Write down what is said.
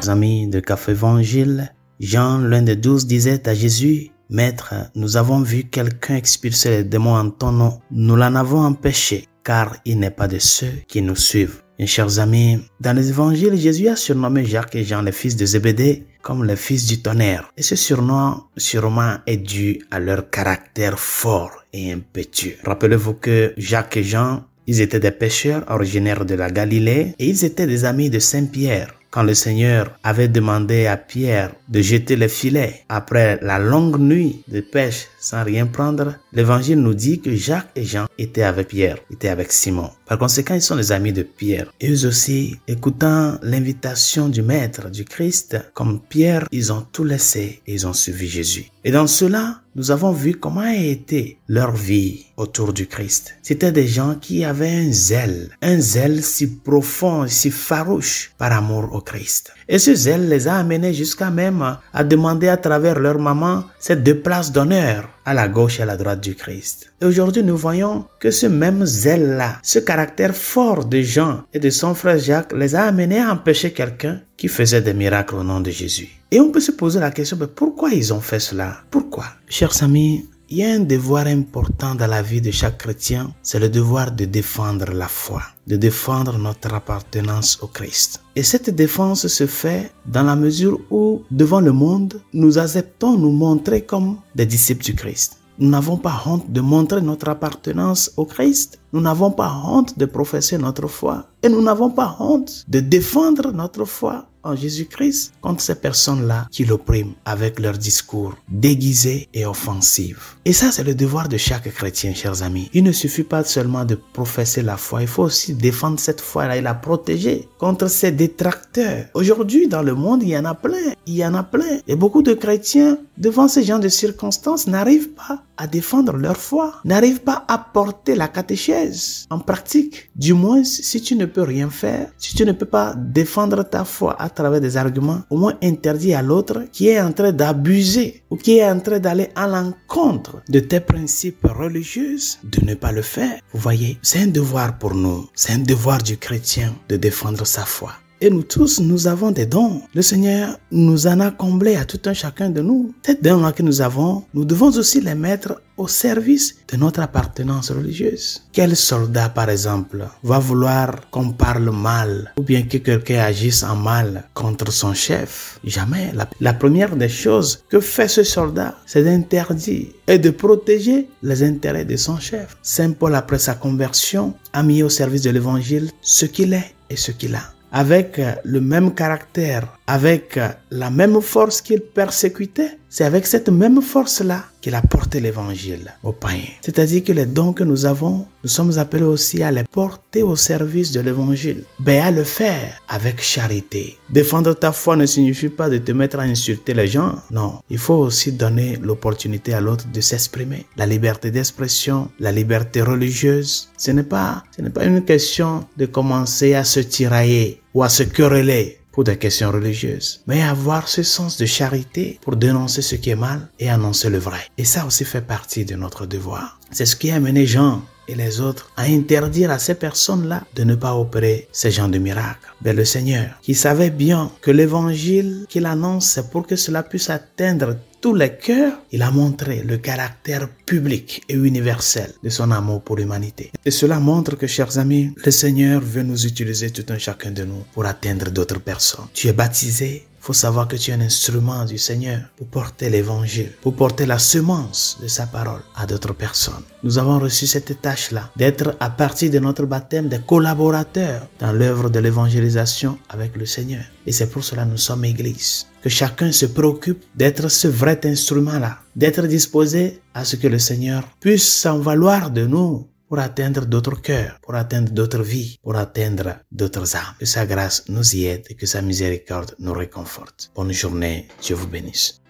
Amis de Café Évangile, Jean, l'un des 12, disait à Jésus: Maître, nous avons vu quelqu'un expulser les démons en ton nom. Nous l'en avons empêché, car il n'est pas de ceux qui nous suivent. Mes chers amis, dans les évangiles, Jésus a surnommé Jacques et Jean les fils de Zébédée comme les fils du tonnerre. Et ce surnom, sûrement, est dû à leur caractère fort et impétueux. Rappelez-vous que Jacques et Jean, ils étaient des pêcheurs originaires de la Galilée et ils étaient des amis de Saint-Pierre. Quand le Seigneur avait demandé à Pierre de jeter les filets après la longue nuit de pêche sans rien prendre, l'Évangile nous dit que Jacques et Jean étaient avec Pierre, étaient avec Simon. Par conséquent, ils sont les amis de Pierre. Et eux aussi, écoutant l'invitation du Maître, du Christ, comme Pierre, ils ont tout laissé et ils ont suivi Jésus. Et dans cela, nous avons vu comment a été leur vie autour du Christ. C'était des gens qui avaient un zèle si profond, si farouche par amour au Christ. Et ce zèle les a amenés jusqu'à même à demander à travers leur maman ces 2 places d'honneur à la gauche et à la droite du Christ. Et aujourd'hui, nous voyons que ce même zèle-là, ce caractère fort de Jean et de son frère Jacques les a amenés à empêcher quelqu'un qui faisait des miracles au nom de Jésus. Et on peut se poser la question, mais pourquoi ils ont fait cela? Pourquoi? Chers amis, il y a un devoir important dans la vie de chaque chrétien, c'est le devoir de défendre la foi, de défendre notre appartenance au Christ. Et cette défense se fait dans la mesure où, devant le monde, nous acceptons nous montrer comme des disciples du Christ. Nous n'avons pas honte de montrer notre appartenance au Christ. Nous n'avons pas honte de professer notre foi. Et nous n'avons pas honte de défendre notre foi en Jésus-Christ contre ces personnes-là qui l'oppriment avec leurs discours déguisés et offensifs. Et ça, c'est le devoir de chaque chrétien, chers amis. Il ne suffit pas seulement de professer la foi, il faut aussi défendre cette foi-là et la protéger contre ces détracteurs. Aujourd'hui, dans le monde, il y en a plein. Il y en a plein. Et beaucoup de chrétiens, devant ce genre de circonstances, n'arrivent pas à défendre leur foi, n'arrivent pas à porter la catéchèse en pratique. Du moins, si tu ne peux rien faire, si tu ne peux pas défendre ta foi à travers des arguments, au moins interdit à l'autre qui est en train d'abuser ou qui est en train d'aller à l'encontre de tes principes religieux, de ne pas le faire. Vous voyez, c'est un devoir pour nous, c'est un devoir du chrétien de défendre sa foi. Et nous tous, nous avons des dons. Le Seigneur nous en a comblés à tout un chacun de nous. Ces dons-là que nous avons, nous devons aussi les mettre au service de notre appartenance religieuse. Quel soldat, par exemple, va vouloir qu'on parle mal ou bien que quelqu'un agisse en mal contre son chef? Jamais. La première des choses que fait ce soldat, c'est d'interdire et de protéger les intérêts de son chef. Saint Paul, après sa conversion, a mis au service de l'Évangile ce qu'il est et ce qu'il a. Avec le même caractère, avec la même force qu'il persécutait, c'est avec cette même force-là qu'il a porté l'évangile aux païens. C'est-à-dire que les dons que nous avons, nous sommes appelés aussi à les porter au service de l'évangile. Mais à le faire avec charité. Défendre ta foi ne signifie pas de te mettre à insulter les gens. Non, il faut aussi donner l'opportunité à l'autre de s'exprimer. La liberté d'expression, la liberté religieuse, ce n'est pas une question de commencer à se tirailler ou à se quereller pour des questions religieuses, mais avoir ce sens de charité pour dénoncer ce qui est mal et annoncer le vrai. Et ça aussi fait partie de notre devoir. C'est ce qui a amené Jean et les autres à interdire à ces personnes-là de ne pas opérer ces genres de miracles. Mais le Seigneur, qui savait bien que l'évangile qu'il annonce, c'est pour que cela puisse atteindre tous les cœurs, il a montré le caractère public et universel de son amour pour l'humanité. Et cela montre que, chers amis, le Seigneur veut nous utiliser tout un chacun de nous pour atteindre d'autres personnes. Tu es baptisé, il faut savoir que tu es un instrument du Seigneur pour porter l'évangile, pour porter la semence de sa parole à d'autres personnes. Nous avons reçu cette tâche-là, d'être à partir de notre baptême des collaborateurs dans l'œuvre de l'évangélisation avec le Seigneur. Et c'est pour cela que nous sommes Église. Que chacun se préoccupe d'être ce vrai instrument-là, d'être disposé à ce que le Seigneur puisse s'en valoir de nous pour atteindre d'autres cœurs, pour atteindre d'autres vies, pour atteindre d'autres âmes. Que sa grâce nous y aide et que sa miséricorde nous réconforte. Bonne journée, Dieu vous bénisse.